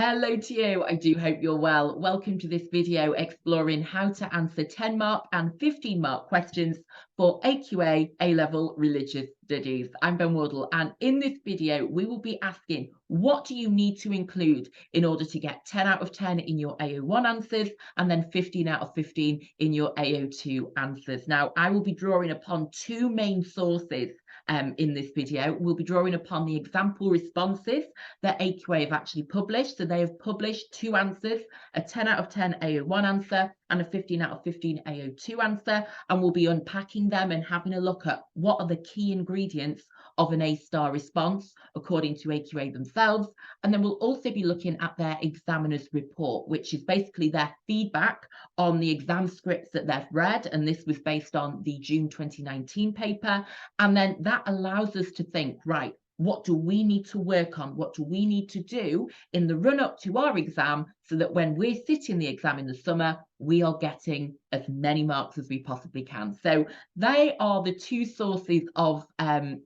Hello to you. I do hope you're well. Welcome to this video exploring how to answer 10-mark and 15-mark questions for AQA A-Level Religious Studies. I'm Ben Wardle, and in this video, we will be asking, what do you need to include in order to get 10 out of 10 in your AO1 answers and then 15 out of 15 in your AO2 answers? Now, I will be drawing upon two main sources in this video. We'll be drawing upon the example responses that AQA have actually published. So they have published two answers, a 10 out of 10 AO1 answer and a 15 out of 15 AO2 answer. And we'll be unpacking them and having a look at what are the key ingredients of an A-star response according to AQA themselves. And then we'll also be looking at their examiner's report, which is basically their feedback on the exam scripts that they've read. And this was based on the June 2019 paper. And then that allows us to think, right, what do we need to work on? What do we need to do in the run up to our exam so that when we're sitting the exam in the summer, we are getting as many marks as we possibly can? So they are the two sources of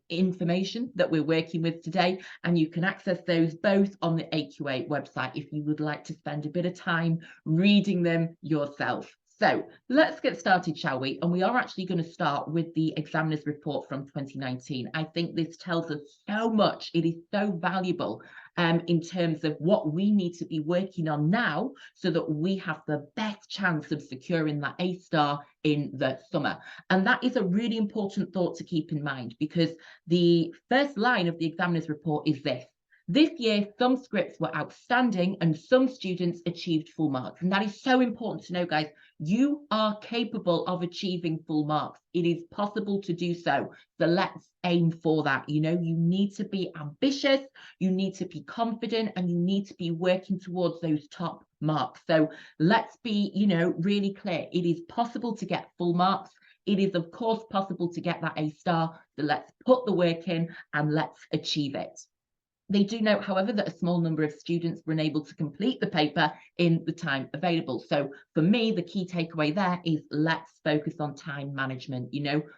information that we're working with today. And you can access those both on the AQA website if you would like to spend a bit of time reading them yourself. So let's get started, shall we? And we are actually going to start with the examiner's report from 2019. I think this tells us so much. It is so valuable in terms of what we need to be working on now so that we have the best chance of securing that A-star in the summer. And that is a really important thought to keep in mind, because the first line of the examiner's report is this: this year, some scripts were outstanding and some students achieved full marks. And that is so important to know, guys. You are capable of achieving full marks. It is possible to do so. So let's aim for that. You know, you need to be ambitious, you need to be confident, and you need to be working towards those top marks. So let's be, really clear. It is possible to get full marks. It is, of course, possible to get that A-star. So let's put the work in and let's achieve it. They do note, however, that a small number of students were unable to complete the paper in the time available. So for me, the key takeaway there is let's focus on time management.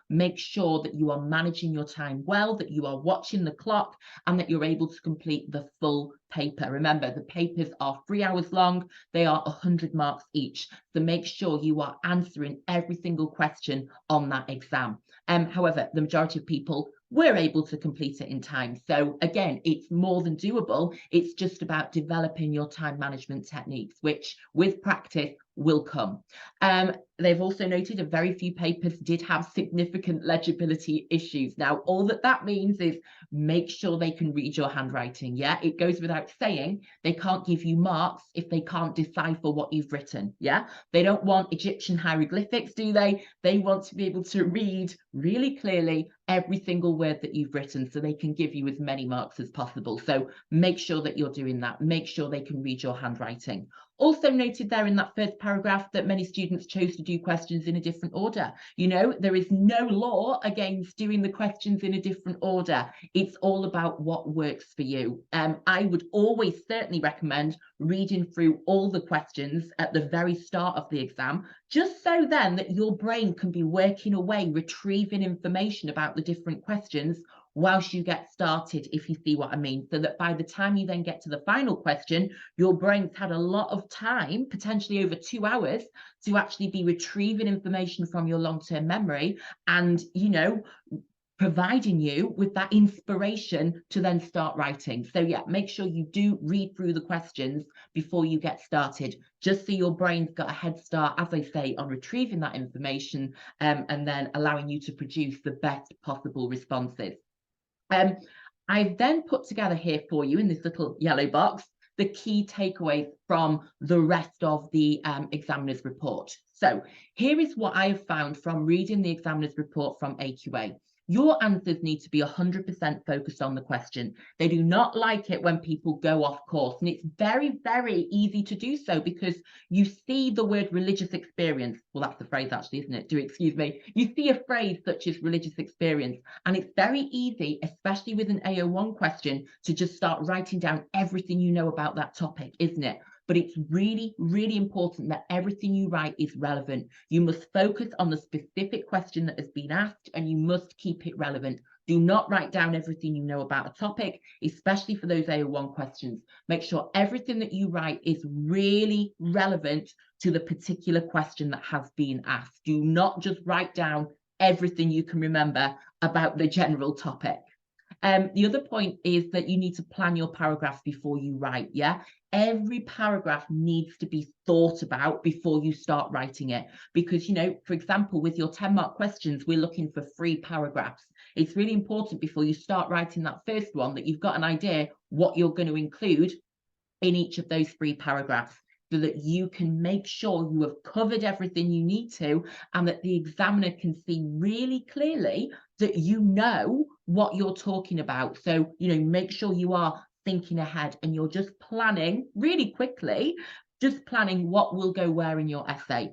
Make sure that you are managing your time well, that you are watching the clock, and that you're able to complete the full paper. Remember, the papers are 3 hours long. They are 100 marks each. So make sure you are answering every single question on that exam. However, the majority of people were able to complete it in time. So again, it's more than doable. It's just about developing your time management techniques, which with practice will come. They've also noted a very few papers did have significant legibility issues. Now, all that means is make sure they can read your handwriting. Yeah, it goes without saying they can't give you marks if they can't decipher what you've written. Yeah, they don't want Egyptian hieroglyphics, do they? They want to be able to read really clearly every single word that you've written so they can give you as many marks as possible. So make sure that you're doing that. Make sure they can read your handwriting. Also noted there in that first paragraph that many students chose to do questions in a different order. There is no law against doing the questions in a different order. It's all about what works for you. I would always certainly recommend reading through all the questions at the very start of the exam, just so then that your brain can be working away, retrieving information about the different questions whilst you get started, if you see what I mean, so that by the time you then get to the final question, your brain's had a lot of time, potentially over 2 hours, to actually be retrieving information from your long-term memory and, providing you with that inspiration to then start writing. So yeah, make sure you do read through the questions before you get started, just so your brain's got a head start, as I say, on retrieving that information and then allowing you to produce the best possible responses. I've then put together here for you in this little yellow box the key takeaways from the rest of the examiner's report. So here is what I have found from reading the examiner's report from AQA. Your answers need to be 100% focused on the question. They do not like it when people go off course. And it's very, very easy to do so because you see the word religious experience. Well, that's the phrase actually, isn't it? Excuse me. You see a phrase such as religious experience. And it's very easy, especially with an AO1 question, to just start writing down everything you know about that topic, isn't it? But it's really, really important that everything you write is relevant. You must focus on the specific question that has been asked and you must keep it relevant. Do not write down everything you know about a topic, especially for those AO1 questions. Make sure everything that you write is really relevant to the particular question that has been asked. Do not just write down everything you can remember about the general topic. The other point is that you need to plan your paragraphs before you write, yeah? Every paragraph needs to be thought about before you start writing it. Because, for example, with your 10-mark questions, we're looking for 3 paragraphs. It's really important before you start writing that first one that you've got an idea what you're going to include in each of those 3 paragraphs, so that you can make sure you have covered everything you need to, and that the examiner can see really clearly that you know what you're talking about. So, make sure you are thinking ahead and you're just planning really quickly, just planning what will go where in your essay.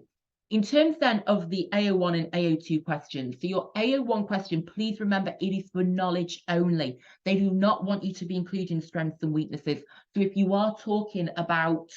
In terms then of the AO1 and AO2 questions, so your AO1 question, please remember it is for knowledge only. They do not want you to be including strengths and weaknesses. So if you are talking about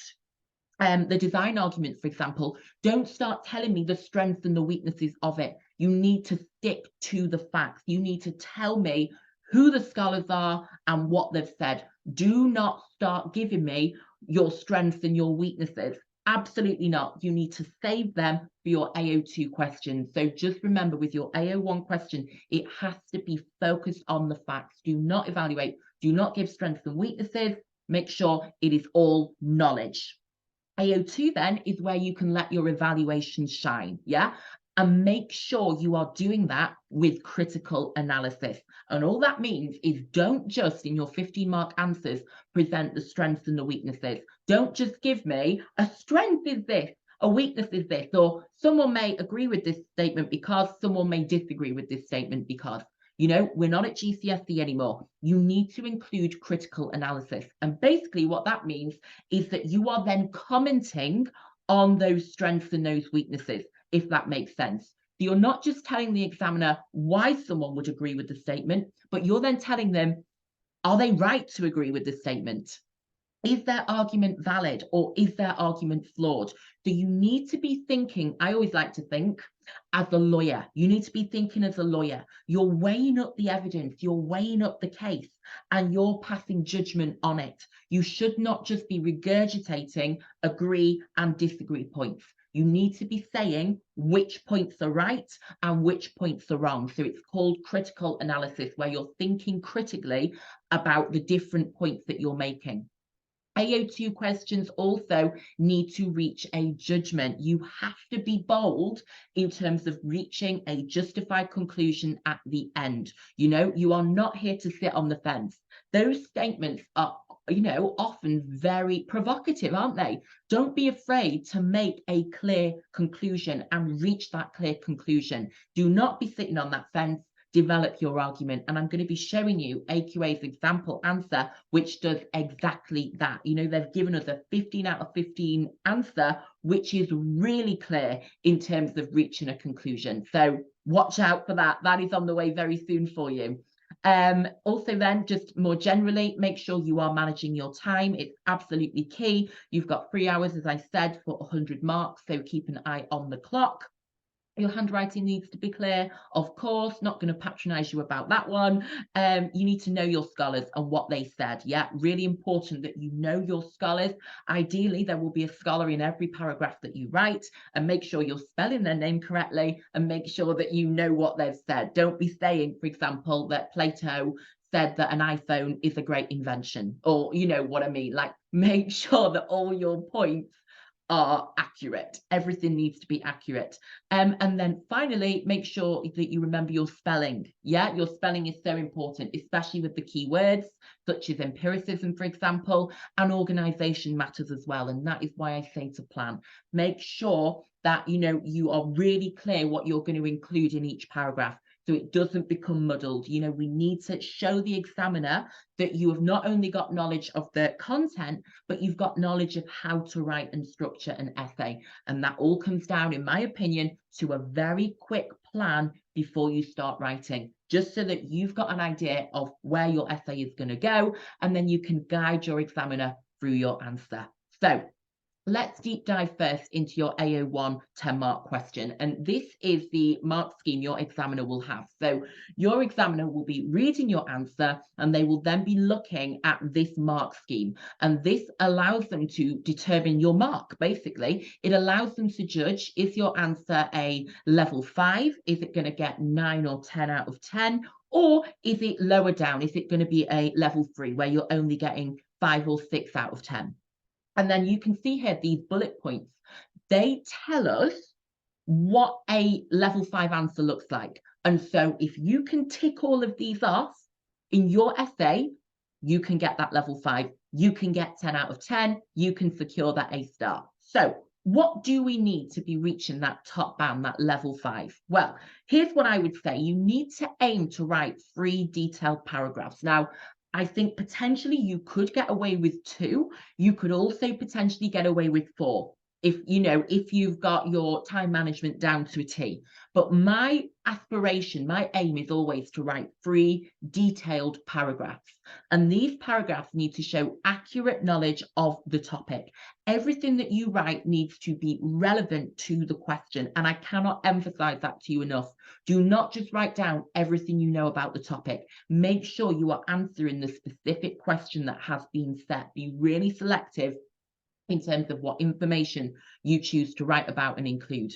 the design argument, for example, don't start telling me the strengths and the weaknesses of it. You need to stick to the facts. You need to tell me who the scholars are and what they've said. Do not start giving me your strengths and your weaknesses. Absolutely not. You need to save them for your AO2 questions. So just remember, with your AO1 question, it has to be focused on the facts. Do not evaluate. Do not give strengths and weaknesses. Make sure it is all knowledge. AO2 then is where you can let your evaluation shine, yeah? And make sure you are doing that with critical analysis. And all that means is don't just, in your 15-mark answers, present the strengths and the weaknesses. Don't just give me a strength is this, a weakness is this, or someone may agree with this statement because, someone may disagree with this statement because. We're not at GCSE anymore. You need to include critical analysis. And basically what that means is that you are then commenting on those strengths and those weaknesses, if that makes sense. So you're not just telling the examiner why someone would agree with the statement, but you're then telling them, are they right to agree with the statement? Is their argument valid, or is their argument flawed? So you need to be thinking, I always like to think, as a lawyer. You need to be thinking as a lawyer. You're weighing up the evidence, you're weighing up the case, and you're passing judgment on it. You should not just be regurgitating agree and disagree points. You need to be saying which points are right and which points are wrong. So it's called critical analysis, where you're thinking critically about the different points that you're making. AO2 questions also need to reach a judgment. You have to be bold in terms of reaching a justified conclusion at the end. You are not here to sit on the fence. Those statements are, often very provocative, aren't they? Don't be afraid to make a clear conclusion and reach that clear conclusion. Do not be sitting on that fence. Develop your argument. And I'm going to be showing you AQA's example answer, which does exactly that. They've given us a 15 out of 15 answer, which is really clear in terms of reaching a conclusion. So watch out for that. That is on the way very soon for you. Also then, just more generally, make sure you are managing your time. It's absolutely key. You've got 3 hours, as I said, for 100 marks. So keep an eye on the clock. Your handwriting needs to be clear, of course, not going to patronize you about that one. You need to know your scholars and what they said. Yeah, really important that you know your scholars. Ideally, there will be a scholar in every paragraph that you write, and make sure you're spelling their name correctly, and make sure that you know what they've said. Don't be saying, for example, that Plato said that an iPhone is a great invention, or you know what I mean. Like, make sure that all your points are accurate. Everything needs to be accurate. And then finally, make sure that you remember your spelling. Yeah, your spelling is so important, especially with the key words such as empiricism, for example, and organization matters as well. And that is why I say to plan. Make sure that you are really clear what you're going to include in each paragraph, so it doesn't become muddled. We need to show the examiner that you have not only got knowledge of the content, but you've got knowledge of how to write and structure an essay. And that all comes down, in my opinion, to a very quick plan before you start writing, just so that you've got an idea of where your essay is going to go, and then you can guide your examiner through your answer. So Let's deep dive first into your AO1 10-mark question. And this is the mark scheme your examiner will have. So your examiner will be reading your answer and they will then be looking at this mark scheme. And this allows them to determine your mark, basically. It allows them to judge, is your answer a level 5? Is it going to get 9 or 10 out of 10? Or is it lower down? Is it going to be a level 3 where you're only getting 5 or 6 out of 10? And then you can see here these bullet points. They tell us what a level 5 answer looks like. And so if you can tick all of these off in your essay, you can get that level 5. You can get 10 out of 10. You can secure that A star. So what do we need to be reaching that top band, that level 5? Well, here's what I would say. You need to aim to write 3 detailed paragraphs. Now, I think potentially you could get away with 2. You could also potentially get away with 4 if you've got your time management down to a T. But my aspiration, my aim is always to write 3 detailed paragraphs. And these paragraphs need to show accurate knowledge of the topic. Everything that you write needs to be relevant to the question. And I cannot emphasize that to you enough. Do not just write down everything you know about the topic. Make sure you are answering the specific question that has been set. Be really selective in terms of what information you choose to write about and include.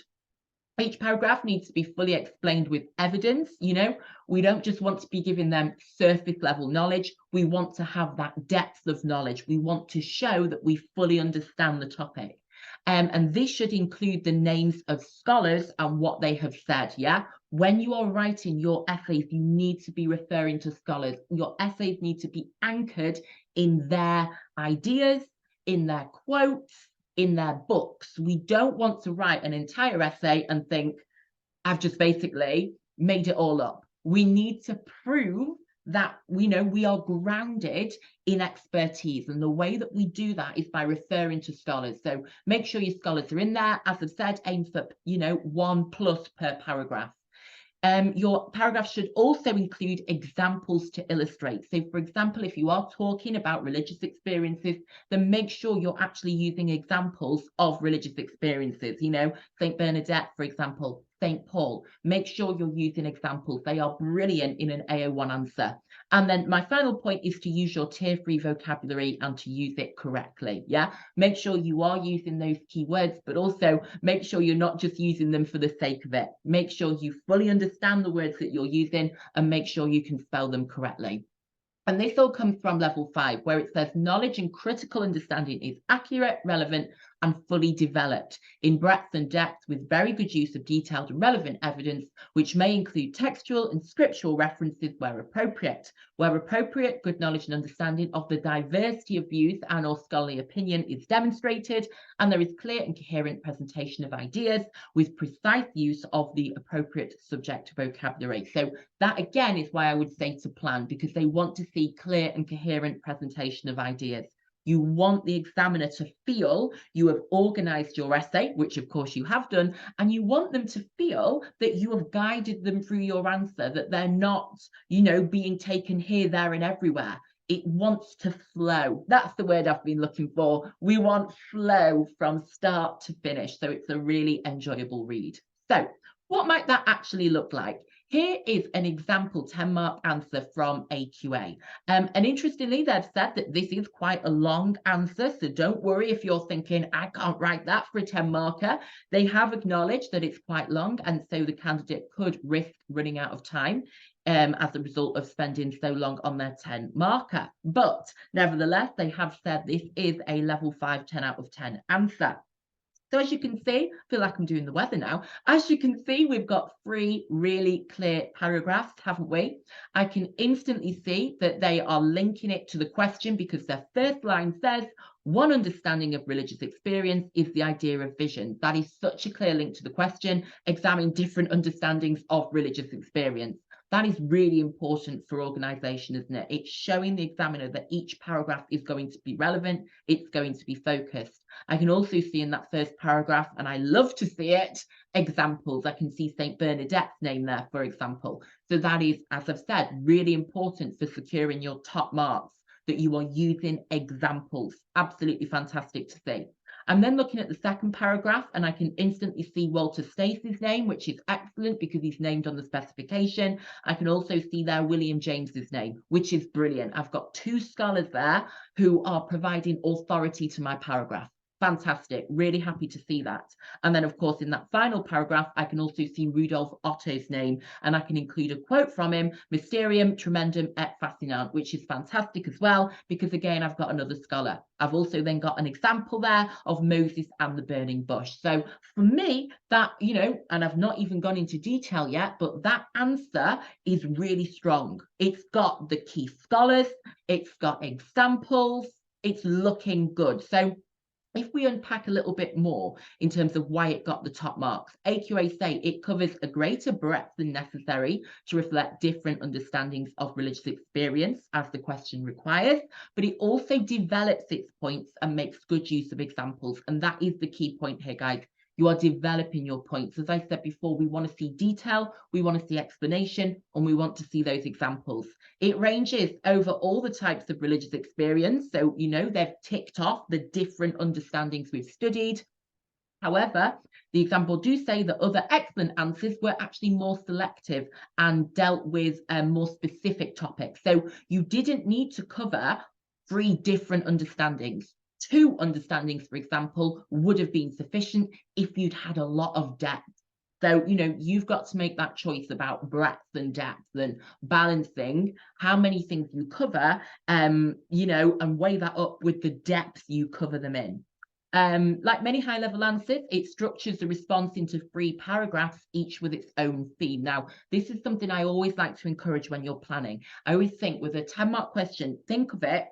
Each paragraph needs to be fully explained with evidence. We don't just want to be giving them surface level knowledge. We want to have that depth of knowledge. We want to show that we fully understand the topic. And this should include the names of scholars and what they have said. Yeah. When you are writing your essays, you need to be referring to scholars. Your essays need to be anchored in their ideas, in their quotes, in their books. We don't want to write an entire essay and think, I've just basically made it all up. We need to prove that we are grounded in expertise. And the way that we do that is by referring to scholars. So make sure your scholars are in there. As I've said, aim for, 1+ per paragraph. Your paragraph should also include examples to illustrate. So, for example, if you are talking about religious experiences, then make sure you're actually using examples of religious experiences. St. Bernadette, for example, St. Paul. Make sure you're using examples. They are brilliant in an AO1 answer. And then my final point is to use your tier-free vocabulary and to use it correctly. Yeah, make sure you are using those keywords, but also make sure you're not just using them for the sake of it. Make sure you fully understand the words that you're using and make sure you can spell them correctly. And this all comes from level 5, where it says knowledge and critical understanding is accurate, relevant, and fully developed in breadth and depth with very good use of detailed and relevant evidence, which may include textual and scriptural references where appropriate. Where appropriate, good knowledge and understanding of the diversity of views and or scholarly opinion is demonstrated, and there is clear and coherent presentation of ideas with precise use of the appropriate subject vocabulary. So that again is why I would say to plan, because they want to see clear and coherent presentation of ideas. You want the examiner to feel you have organized your essay, which of course you have done, and you want them to feel that you have guided them through your answer, that they're not, being taken here, there, and everywhere. It wants to flow. That's the word I've been looking for. We want flow from start to finish. So it's a really enjoyable read. So what might that actually look like? Here is an example 10-mark answer from AQA. And interestingly, they've said that this is quite a long answer. So don't worry if you're thinking, I can't write that for a 10-marker. They have acknowledged that it's quite long. And so the candidate could risk running out of time as a result of spending so long on their 10-marker. But nevertheless, they have said this is a level 5, 10 out of 10 answer. So as you can see, I feel like I'm doing the weather now. As you can see, we've got 3 really clear paragraphs, haven't we? I can instantly see that they are linking it to the question because their first line says, one understanding of religious experience is the idea of vision. That is such a clear link to the question. Examine different understandings of religious experience. That is really important for organisation, isn't it? It's showing the examiner that each paragraph is going to be relevant. It's going to be focused. I can also see in that first paragraph, and I love to see it, examples. I can see St. Bernadette's name there, for example. So that is, as I've said, really important for securing your top marks, that you are using examples. Absolutely fantastic to see. I'm then looking at the second paragraph and I can instantly see Walter Stacey's name, which is excellent because he's named on the specification. I can also see there William James's name, which is brilliant. I've got 2 scholars there who are providing authority to my paragraph. Fantastic, really happy to see that. And then of course in that final paragraph I can also see Rudolf Otto's name and I can include a quote from him, Mysterium Tremendum et Fascinant, which is fantastic as well because again I've got another scholar. I've also then got an example there of Moses and the burning bush. So for me that, you know, and I've not even gone into detail yet, but that answer is really strong. It's got the key scholars, it's got examples, it's looking good. So if we unpack a little bit more in terms of why it got the top marks, AQA say it covers a greater breadth than necessary to reflect different understandings of religious experience as the question requires, but it also develops its points and makes good use of examples. And that is the key point here, guys. You are developing your points. As I said before, we want to see detail, we want to see explanation, and we want to see those examples. It ranges over all the types of religious experience. So, you know, they've ticked off the different understandings we've studied. However, the example do say that other excellent answers were actually more selective and dealt with more specific topics. So you didn't need to cover 3 different understandings. 2 understandings, for example, would have been sufficient if you'd had a lot of depth. So, you know, you've got to make that choice about breadth and depth and balancing how many things you cover, you know, and weigh that up with the depth you cover them in. Like many high-level answers, it structures the response into 3 paragraphs, each with its own theme. Now, this is something I always like to encourage when you're planning. I always think with a 10-mark question, think of it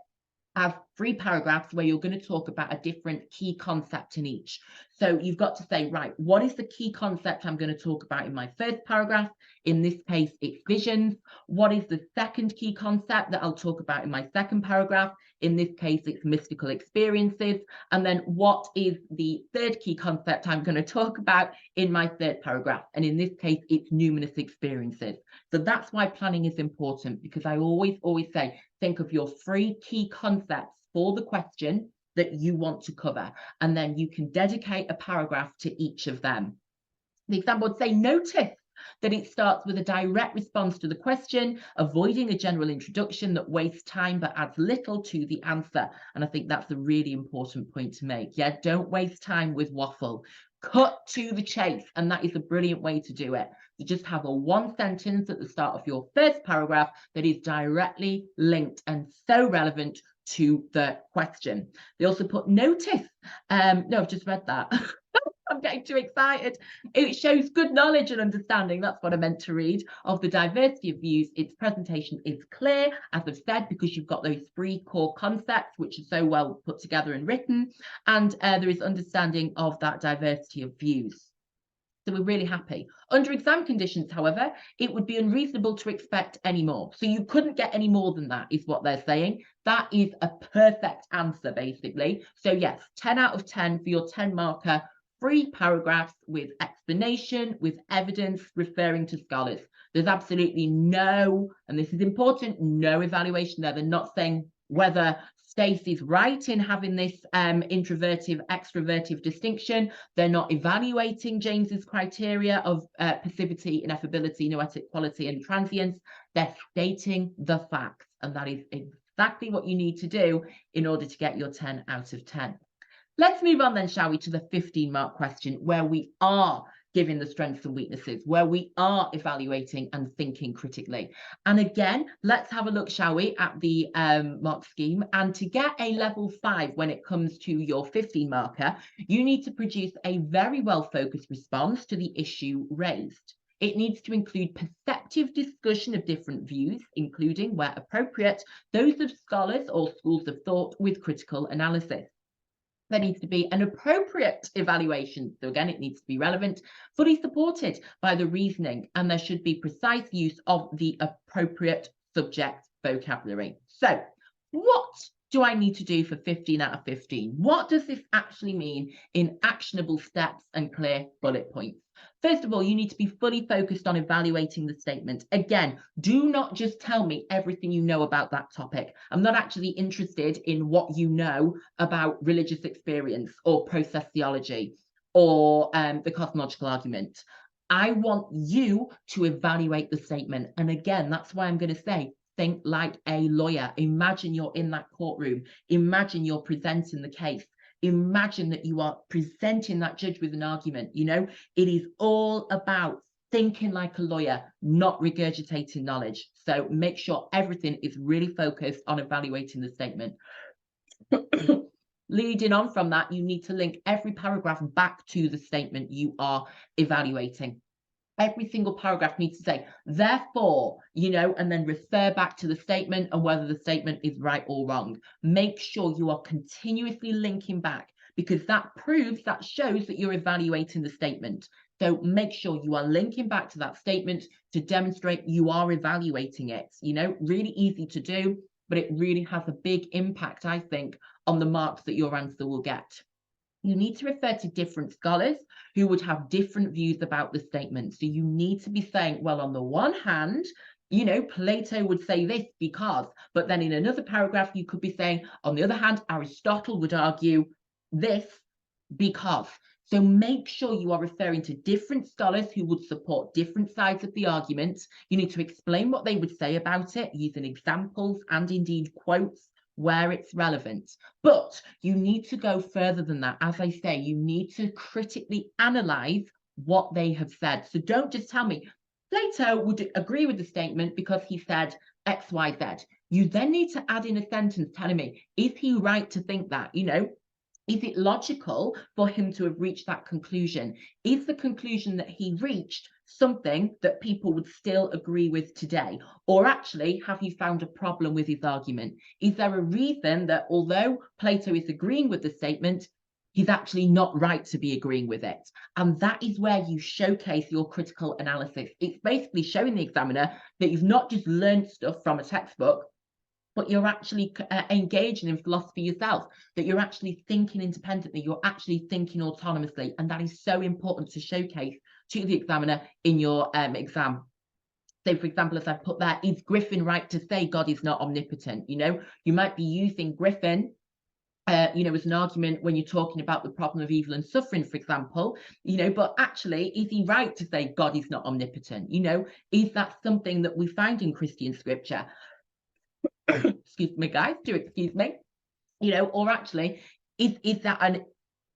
as 3 paragraphs where you're going to talk about a different key concept in each. So you've got to say, right, what is the key concept I'm going to talk about in my first paragraph? In this case, it's visions. What is the second key concept that I'll talk about in my second paragraph? In this case, it's mystical experiences. And then what is the third key concept I'm going to talk about in my third paragraph? And in this case, it's numinous experiences. So that's why planning is important, because I always say, think of your 3 key concepts for the question that you want to cover, and then you can dedicate a paragraph to each of them. The example would say, notice that it starts with a direct response to the question, avoiding a general introduction that wastes time but adds little to the answer. And I think that's a really important point to make. Yeah, don't waste time with waffle. Cut to the chase, and that is a brilliant way to do it. So just have a 1 sentence at the start of your first paragraph that is directly linked and so relevant to the question. They also put notice. No, I've just read that. I'm getting too excited. It shows good knowledge and understanding, that's what I meant to read, of the diversity of views. Its presentation is clear, as I've said, because you've got those 3 core concepts, which are so well put together and written, and there is understanding of that diversity of views. So we're really happy. Under exam conditions, however, it would be unreasonable to expect any more. So you couldn't get any more than that, is what they're saying. That is a perfect answer, basically. So yes, 10 out of 10 for your 10 marker, 3 paragraphs with explanation, with evidence, referring to scholars. There's absolutely no, and this is important, no evaluation there. They're not saying whether Stacey's right in having this introvertive, extrovertive distinction. They're not evaluating James's criteria of passivity, ineffability, noetic quality, and transience. They're stating the facts, and that is exactly what you need to do in order to get your 10 out of 10. Let's move on then, shall we, to the 15-mark question, where we are giving the strengths and weaknesses, where we are evaluating and thinking critically. And again, let's have a look, shall we, at the mark scheme. And to get a level 5 when it comes to your 15 marker, you need to produce a very well-focused response to the issue raised. It needs to include perceptive discussion of different views, including, where appropriate, those of scholars or schools of thought with critical analysis. There needs to be an appropriate evaluation. So again, it needs to be relevant, fully supported by the reasoning, and there should be precise use of the appropriate subject vocabulary. So what do I need to do for 15 out of 15? What does this actually mean in actionable steps and clear bullet points? First of all, you need to be fully focused on evaluating the statement. Again, do not just tell me everything you know about that topic. I'm not actually interested in what you know about religious experience or process theology or the cosmological argument. I want you to evaluate the statement. And again, that's why I'm going to say, think like a lawyer. Imagine you're in that courtroom. Imagine you're presenting the case. Imagine that you are presenting that judge with an argument. You know, it is all about thinking like a lawyer, not regurgitating knowledge. So make sure everything is really focused on evaluating the statement. Leading on from that, you need to link every paragraph back to the statement you are evaluating. Every single paragraph needs to say, therefore, you know, and then refer back to the statement and whether the statement is right or wrong. Make sure you are continuously linking back, because that shows that you're evaluating the statement. So make sure you are linking back to that statement to demonstrate you are evaluating it. You know, really easy to do, but it really has a big impact, I think, on the marks that your answer will get. You need to refer to different scholars who would have different views about the statement. So you need to be saying, well, on the one hand, you know, Plato would say this because, but then in another paragraph, you could be saying, on the other hand, Aristotle would argue this because. So make sure you are referring to different scholars who would support different sides of the argument. You need to explain what they would say about it using examples and indeed quotes where it's relevant. But you need to go further than that. As I say, you need to critically analyze what they have said. So don't just tell me, Plato would agree with the statement because he said X, Y, Z. You then need to add in a sentence telling me, is he right to think that? You know, is it logical for him to have reached that conclusion? Is the conclusion that he reached something that people would still agree with today? Or actually, have you found a problem with his argument? Is there a reason that although Plato is agreeing with the statement, he's actually not right to be agreeing with it? And that is where you showcase your critical analysis. It's basically showing the examiner that you've not just learned stuff from a textbook, but you're actually engaging in philosophy yourself, that you're actually thinking independently, you're actually thinking autonomously. And that is so important to showcase to the examiner in your exam. So, for example, as I put there, is Griffin right to say God is not omnipotent? You know, you might be using Griffin you know, as an argument when you're talking about the problem of evil and suffering, for example, you know, but actually, is he right to say God is not omnipotent? You know, is that something that we find in Christian scripture? Excuse me, guys, do excuse me, you know, or actually, is that an,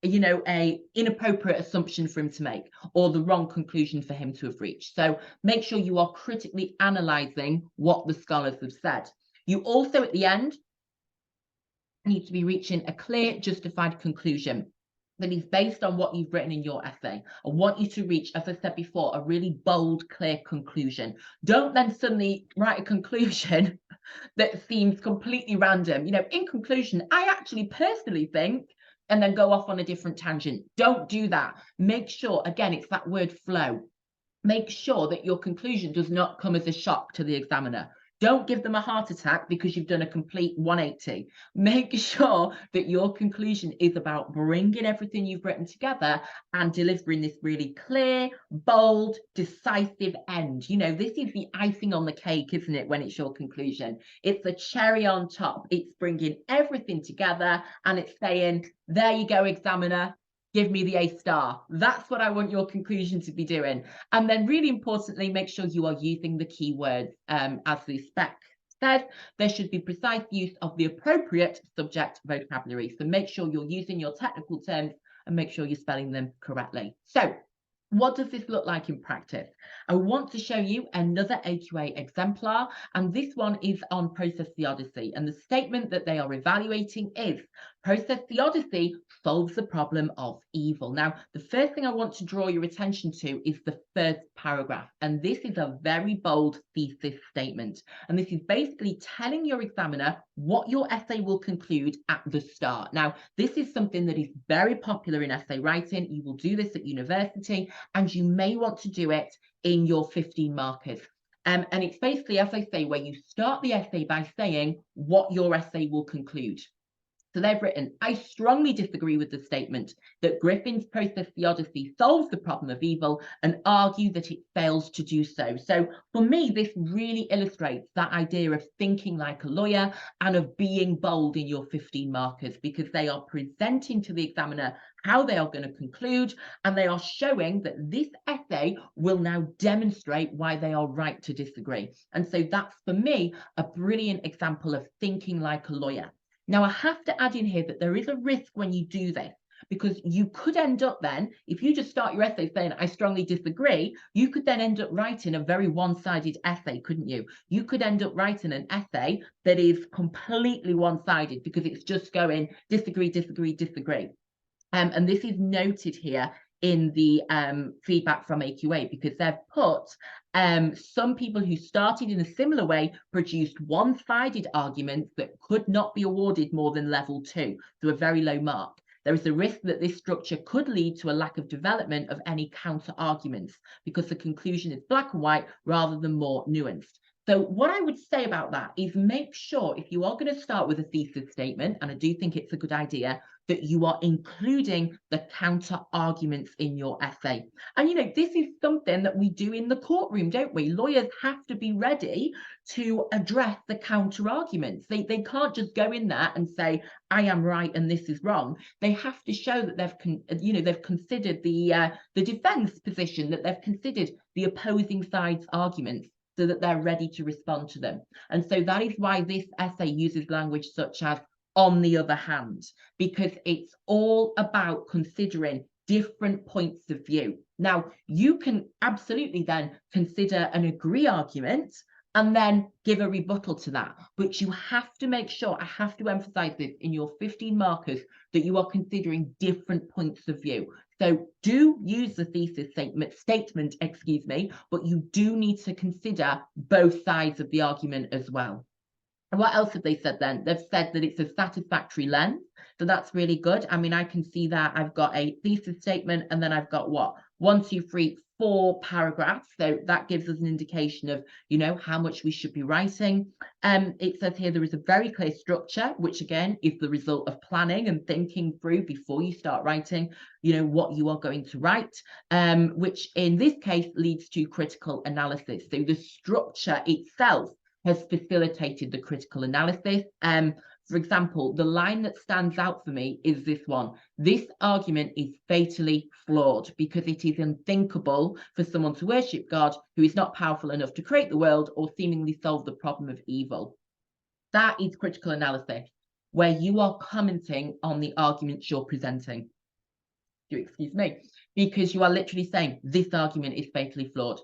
you know, a inappropriate assumption for him to make or the wrong conclusion for him to have reached? So make sure you are critically analysing what the scholars have said. You also, at the end, need to be reaching a clear, justified conclusion that is based on what you've written in your essay. I want you to reach, as I said before, a really bold, clear conclusion. Don't then suddenly write a conclusion that seems completely random. You know, in conclusion, I actually personally think, and then go off on a different tangent. Don't do that. Make sure, again, it's that word flow. Make sure that your conclusion does not come as a shock to the examiner. Don't give them a heart attack because you've done a complete 180. Make sure that your conclusion is about bringing everything you've written together and delivering this really clear, bold, decisive end. You know, this is the icing on the cake, isn't it, when it's your conclusion? It's the cherry on top. It's bringing everything together and it's saying, there you go, examiner. Give me the A star. That's what I want your conclusion to be doing. And then really importantly, make sure you are using the keywords as the spec said. There should be precise use of the appropriate subject vocabulary. So make sure you're using your technical terms and make sure you're spelling them correctly. So what does this look like in practice? I want to show you another AQA exemplar, and this one is on process theodicy. And the statement that they are evaluating is, process theodicy solves the problem of evil. Now, the first thing I want to draw your attention to is the first paragraph. And this is a very bold thesis statement. And this is basically telling your examiner what your essay will conclude at the start. Now, this is something that is very popular in essay writing. You will do this at university, and you may want to do it in your 15 markers. And it's basically, as I say, where you start the essay by saying what your essay will conclude. So they've written, I strongly disagree with the statement that Griffin's process theodicy solves the problem of evil and argue that it fails to do so. So for me, this really illustrates that idea of thinking like a lawyer and of being bold in your 15 markers, because they are presenting to the examiner how they are going to conclude, and they are showing that this essay will now demonstrate why they are right to disagree. And so that's, for me, a brilliant example of thinking like a lawyer. Now, I have to add in here that there is a risk when you do this, because you could end up then, if you just start your essay saying, I strongly disagree, you could then end up writing a very one-sided essay, couldn't you? You could end up writing an essay that is completely one-sided because it's just going disagree, disagree, disagree. And this is noted here in the feedback from AQA, because they've put some people who started in a similar way produced one-sided arguments that could not be awarded more than level 2, so a very low mark. There is a risk that this structure could lead to a lack of development of any counter arguments, because the conclusion is black and white rather than more nuanced. So what I would say about that is, make sure if you are going to start with a thesis statement, and I do think it's a good idea, that you are including the counter arguments in your essay. And, you know, this is something that we do in the courtroom, don't we? Lawyers have to be ready to address the counter arguments. They can't just go in there and say, I am right and this is wrong. They have to show that they've considered the defense position, that they've considered the opposing side's arguments, so that they're ready to respond to them. And so that is why this essay uses language such as on the other hand, because it's all about considering different points of view. Now, you can absolutely then consider an agree argument and then give a rebuttal to that. But you have to make sure, I have to emphasize this in your 15 markers, that you are considering different points of view. So do use the thesis statement, but you do need to consider both sides of the argument as well. And what else have they said then? They've said that it's a satisfactory length. So that's really good. I mean, I can see that I've got a thesis statement and then I've got what? 1, 2, 3, 4 paragraphs. So that gives us an indication of, you know, how much we should be writing. It says here there is a very clear structure, which again is the result of planning and thinking through before you start writing, you know, what you are going to write, which in this case leads to critical analysis. So the structure itself has facilitated the critical analysis. For example, the line that stands out for me is this one. This argument is fatally flawed because it is unthinkable for someone to worship God who is not powerful enough to create the world or seemingly solve the problem of evil. That is critical analysis, where you are commenting on the arguments you're presenting. Excuse me, because you are literally saying this argument is fatally flawed.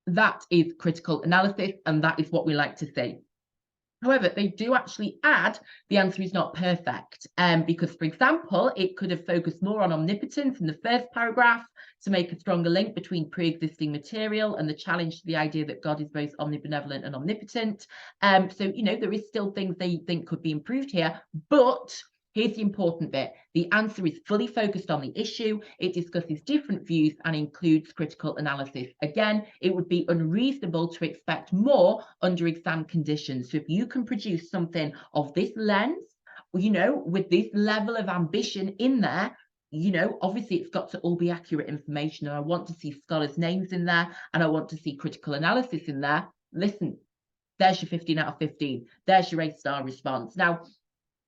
That is critical analysis, and that is what we like to see. However, they do actually add the answer is not perfect, because, for example, it could have focused more on omnipotence in the first paragraph to make a stronger link between pre-existing material and the challenge to the idea that God is both omnibenevolent and omnipotent. So, you know, there is still things they think could be improved here, but here's the important bit. The answer is fully focused on the issue. It discusses different views and includes critical analysis. Again, it would be unreasonable to expect more under exam conditions. So if you can produce something of this length, you know, with this level of ambition in there, you know, obviously it's got to all be accurate information. And I want to see scholars' names in there, and I want to see critical analysis in there. Listen, there's your 15 out of 15. There's your 8-star response. Now,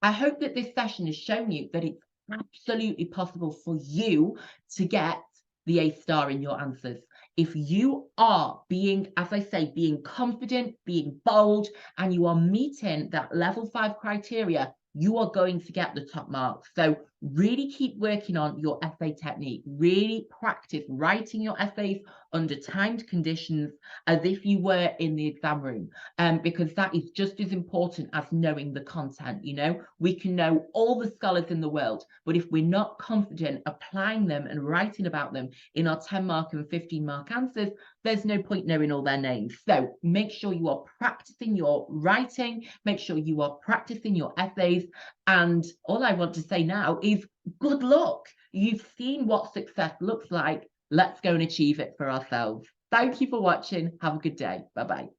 I hope that this session has shown you that it's absolutely possible for you to get the 8-star in your answers. If you are being, as I say, being confident, being bold, and you are meeting that level 5 criteria, you are going to get the top marks. So really keep working on your essay technique. Really practice writing your essays under timed conditions as if you were in the exam room, because that is just as important as knowing the content. You know, we can know all the scholars in the world, but if we're not confident applying them and writing about them in our 10-mark and 15-mark answers, there's no point knowing all their names. So make sure you are practicing your writing, make sure you are practicing your essays, and all I want to say now is good luck. You've seen what success looks like. Let's go and achieve it for ourselves. Thank you for watching. Have a good day. Bye-bye.